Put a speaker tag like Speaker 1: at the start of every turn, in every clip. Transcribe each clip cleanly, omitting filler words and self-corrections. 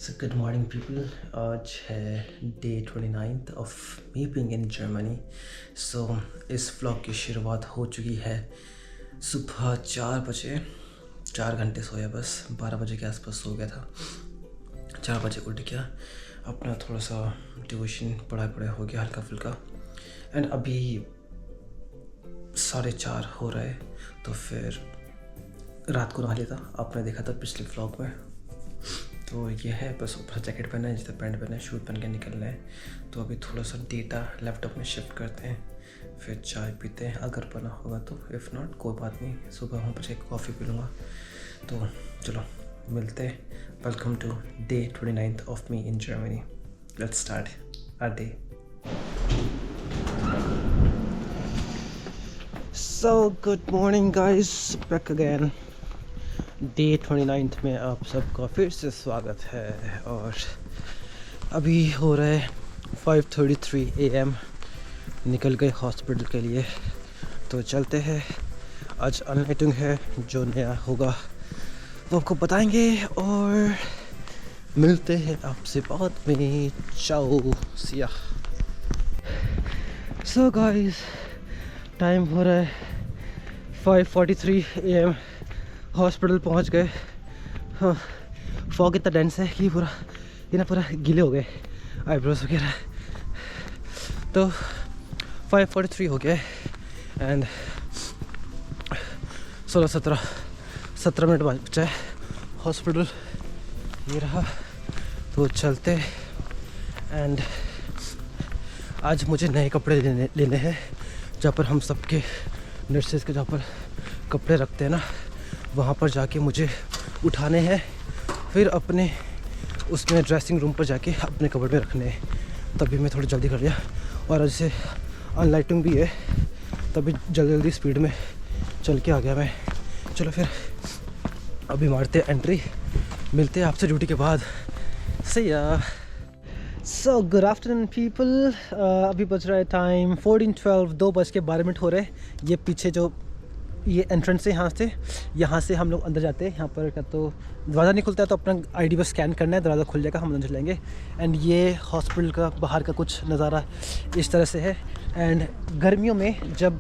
Speaker 1: So good morning people. आज है day 29 of me being in Germany. So इस vlog की शुरुआत हो चुकी है सुबह 4 बजे. 4 घंटे सोया, बस 12 बजे के आसपास सो गया था. 4 बजे उठ गया, अपना थोड़ा सा ट्यूशन पढ़ाई हो गया हल्का फुल्का. एंड अभी 4:30 हो रहा है. तो फिर रात को नहा लिया था, आपने देखा था पिछले व्लॉग में. तो ये है, बस ऊपर जैकेट पहना है, जितना पैंट पहना है, शूज़ पहन के निकलना है. तो अभी थोड़ा सा डेटा लैपटॉप में शिफ्ट करते हैं, फिर चाय पीते हैं अगर बना होगा तो. इफ़ नॉट कोई बात नहीं, सुबह वहाँ पर एक कॉफ़ी पी लूँगा. तो चलो मिलते हैं. Welcome to day 29 of me in Germany. Let's start our day. So good morning guys, back again. Day 29 में आप सबका फिर से स्वागत है. और अभी हो रहा है 5:33 AM. निकल गए हॉस्पिटल के लिए, तो चलते हैं. आज अनलाइटिंग है, जो नया होगा वो आपको बताएंगे. और मिलते हैं आपसे बाद में. चाओ, सिया. सो गाइस, टाइम हो रहा है 5:43 AM. हॉस्पिटल पहुंच गए. हाँ, फॉग इतना डेंस है कि पूरा गीले हो गए आईब्रोज वगैरह. तो 5:43 हो गया एंड 17 मिनट बचा है. हॉस्पिटल ये रहा, तो चलते. एंड आज मुझे नए कपड़े लेने हैं, जहाँ पर हम सबके नर्सेज के जहाँ पर कपड़े रखते हैं ना, वहाँ पर जाके मुझे उठाने हैं. फिर अपने उसमें ड्रेसिंग रूम पर जाके अपने कपड़े रखने हैं. तभी मैं थोड़ी जल्दी कर लिया. और आज से अनलाइटिंग भी है, तभी जल्दी स्पीड में चल के आ गया मैं. चलो फिर अभी मारते एंट्री. मिलते हैं आपसे ड्यूटी के बाद. सी या. So good afternoon people. अभी बज रहा है टाइम 14:12. 2:12 हो रहे हैं. ये पीछे जो ये एंट्रेंस है, यहाँ से हम लोग अंदर जाते हैं. यहाँ पर क्या तो दरवाज़ा नहीं खुलता है, तो अपना आईडी बस स्कैन करना है, दरवाज़ा खुल जाएगा, हम अंदर चलेंगे. एंड ये हॉस्पिटल का बाहर का कुछ नज़ारा इस तरह से है. एंड गर्मियों में जब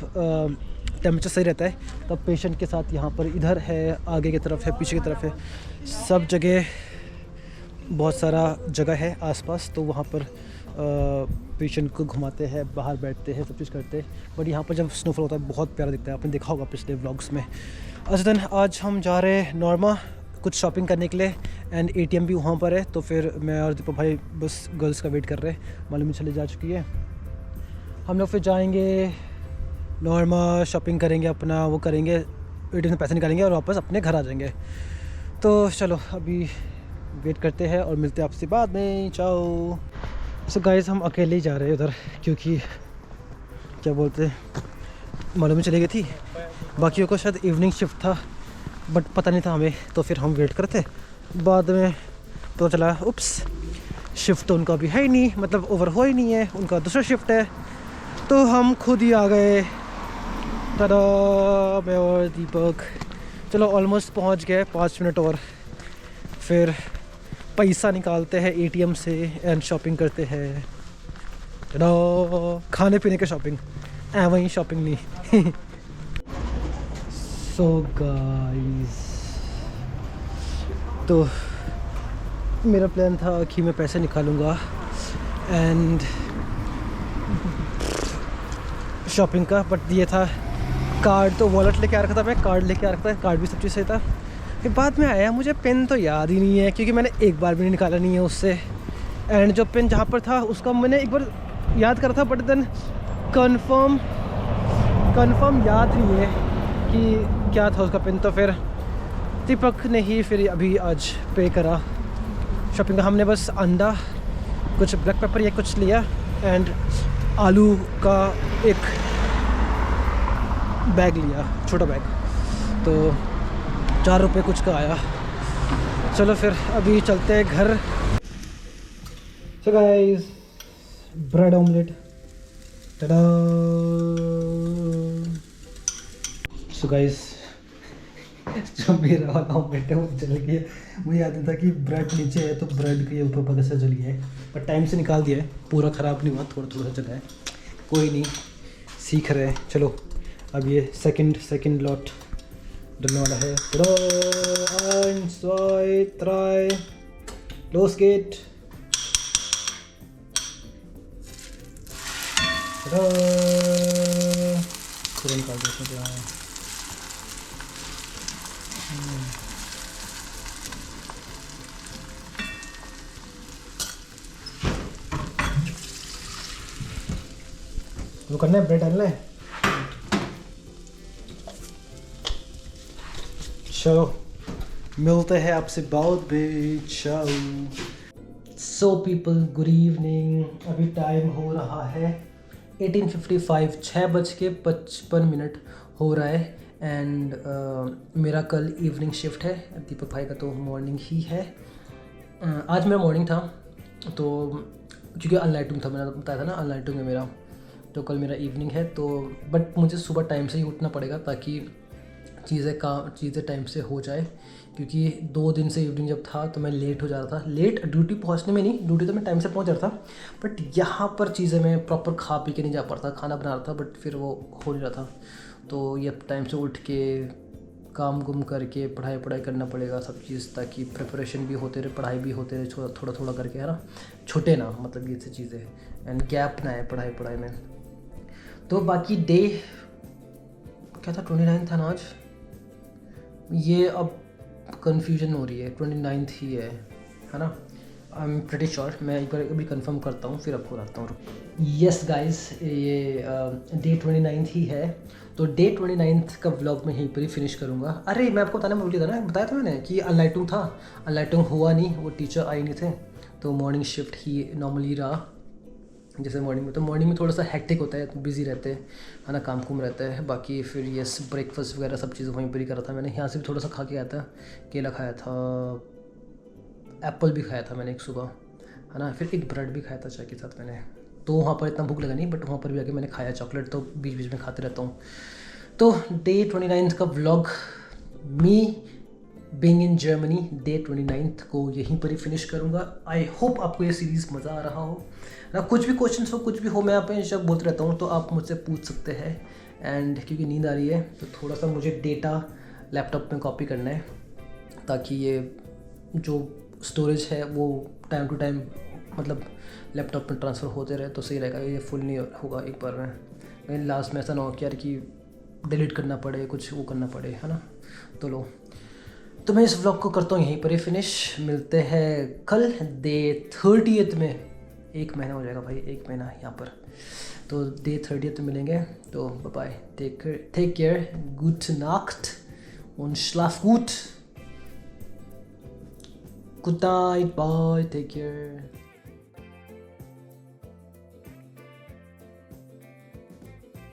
Speaker 1: टेम्परेचर सही रहता है, तब पेशेंट के साथ यहाँ पर इधर है, आगे की तरफ है, पीछे की तरफ है, सब जगह बहुत सारा जगह है आसपास. तो वहाँ पर पेशेंट को घुमाते हैं, बाहर बैठते हैं, सब चीज़ करते हैं. बट यहाँ पर जब स्नोफॉल होता है बहुत प्यारा दिखता है, आपने देखा होगा पिछले व्लॉग्स में. अजदन आज हम जा रहे हैं नॉर्मा कुछ शॉपिंग करने के लिए. एंड ATM भी वहाँ पर है. तो फिर मैं और दीपक भाई बस गर्ल्स का वेट कर रहे हैं. मालूम चले जा चुकी है. हम लोग फिर जाएंगे नॉर्मा, शॉपिंग करेंगे, अपना वो करेंगे, ATM से पैसे निकालेंगे और वापस अपने घर आ जाएंगे. तो चलो अभी वेट करते हैं और मिलते हैं आपसे बाद में. चाओ. सो गाइस, हम अकेले ही जा रहे हैं उधर, क्योंकि क्या बोलते हैं, मालूम चली गई थी. बाकियों को शायद इवनिंग शिफ्ट था, बट पता नहीं था हमें. तो फिर हम वेट करते. बाद में तो चला उप्स, शिफ्ट तो उनका भी है ही नहीं, मतलब ओवर हो ही नहीं है, उनका दूसरा शिफ्ट है. तो हम खुद ही आ गए. टाटा. मैं और दीपक चलो ऑलमोस्ट पहुंच गए. 5 मिनट और, फिर पैसा निकालते हैं ATM से एंड शॉपिंग करते हैं. खाने पीने के शॉपिंग, वहीं शॉपिंग नहीं. सो गाइस, तो मेरा प्लान था कि मैं पैसे निकालूंगा एंड शॉपिंग का, बट ये था कार्ड. तो वॉलेट लेके आ रखा था, मैं कार्ड लेके आ रखा था, कार्ड भी सब चीज़ सही था. फिर बाद में आया, मुझे पेन तो याद ही नहीं है, क्योंकि मैंने एक बार भी नहीं निकाला नहीं है उससे. एंड जो पेन जहाँ पर था उसका मैंने एक बार याद करा था, बट देन कंफर्म याद नहीं है कि क्या था उसका पेन. तो फिर दीपक ने ही फिर अभी आज पे करा शॉपिंग का. हमने बस अंडा, कुछ ब्लैक पेपर या कुछ लिया, एंड आलू का एक बैग लिया, छोटा बैग. तो 4 रुपये कुछ का आया. चलो फिर अभी चलते हैं घर. So guys, bread omelette. So guys, जो मेरा वाला ऑमलेट है वो जल गया। मुझे याद था कि ब्रेड नीचे है तो ब्रेड के ऊपर पकड़ से जल गया है, पर टाइम से निकाल दिया है, पूरा ख़राब नहीं हुआ, थोड़ा थोड़ा सा जला है, कोई नहीं, सीख रहे हैं। चलो अब ये सेकंड लॉट डलने वाला है। 1, 2, 3, los geht। पूरा निकाल दो इसमें क्या है। वो करना है, ब्रेड डालना है। चलो मिलते हैं आपसे बहुत भी। सो पीपल गुड इवनिंग, अभी टाइम हो रहा है 18:55, 6:55 हो रहा है। एंड मेरा कल इवनिंग शिफ्ट है, दीपक भाई का तो मॉर्निंग ही है। आज मेरा मॉर्निंग था तो क्योंकि अनलाइटिंग था, मैंने बताया था ना अनलाइटिंग है मेरा, तो कल मेरा इवनिंग है। तो बट मुझे सुबह टाइम से ही उठना पड़ेगा ताकि चीज़ें टाइम से हो जाए, क्योंकि 2 दिन से इवनिंग जब था तो मैं लेट हो जा रहा था। लेट ड्यूटी पहुंचने में नहीं, ड्यूटी तो मैं टाइम से पहुंच रहा था, बट यहाँ पर चीज़ें मैं प्रॉपर खा पी के नहीं जा पाता, खाना बना रहा था बट फिर वो हो नहीं रहा था। तो ये टाइम से उठ के काम गुम करके पढ़ाई करना पड़ेगा सब चीज़, ताकि प्रिपरेशन भी होते रहे, पढ़ाई भी होते रहे, थोड़ा करके, है ना, छूटे ना, मतलब ये सब चीज़ें, एंड गैप ना आए पढ़ाई में। तो बाकी डे क्या था, 29 था ना आज, ये अब कन्फ्यूजन हो रही है, 29 ही है ना, आई एम प्रिटी श्योर। मैं एक बार अभी कंफर्म करता हूँ फिर आपको बताता हूँ। यस गाइस, ये डे 29 ही है। तो डे 29 का व्लॉग मैं यहीं पर ही फिनिश करूँगा। अरे मैं आपको बताना भूल गया था ना, बताया था मैंने कि अनलाइटिंग था, अनलाइटिंग हुआ नहीं, वो टीचर आए नहीं थे, तो मॉर्निंग शिफ्ट ही नॉर्मली रहा। जैसे मॉर्निंग में, तो मॉर्निंग में थोड़ा सा हेक्टिक होता है, बिजी रहते हैं, है ना, काम कुम रहता है। बाकी फिर ये ब्रेकफास्ट वगैरह सब चीज़ें वहीं पर ही करा था मैंने। यहाँ से भी थोड़ा सा खा के आया था, केला खाया था, एप्पल भी खाया था मैंने एक सुबह, है ना, फिर एक ब्रेड भी खाया था चाय के साथ मैंने। तो वहाँ पर इतना भूख लगा नहीं, बट वहाँ पर भी आके मैंने खाया, चॉकलेट तो बीच बीच में खाते रहता हूँ। तो डे 29 का vlog, me being in Germany, day 29 को यहीं पर ही फिनिश करूँगा। आई होप आपको ये सीरीज़ मज़ा आ रहा हो ना। कुछ भी क्वेश्चन हो, कुछ भी हो, मैं यहाँ पे जब बोलते रहता हूँ तो आप मुझसे पूछ सकते हैं। एंड क्योंकि नींद आ रही है तो थोड़ा सा मुझे डेटा लैपटॉप में कॉपी करना है, ताकि ये जो स्टोरेज है वो टाइम टू टाइम मतलब लैपटॉप में ट्रांसफ़र होते रहे तो सही रहेगा, ये फुल नहीं होगा एक बार में। लेकिन लास्ट में ऐसा ना हो कि यार कि डिलीट करना पड़े, कुछ वो करना पड़े, है ना। तो मैं इस व्लॉग को करता हूँ यहीं पर ही फिनिश। मिलते हैं कल डे 30 में। 1 महीना हो जाएगा भाई, 1 महीना यहाँ पर। तो डे 30 में मिलेंगे। तो बाय, टेक केयर, गुड नाcht und schlaf gut. Good night, bye, take care.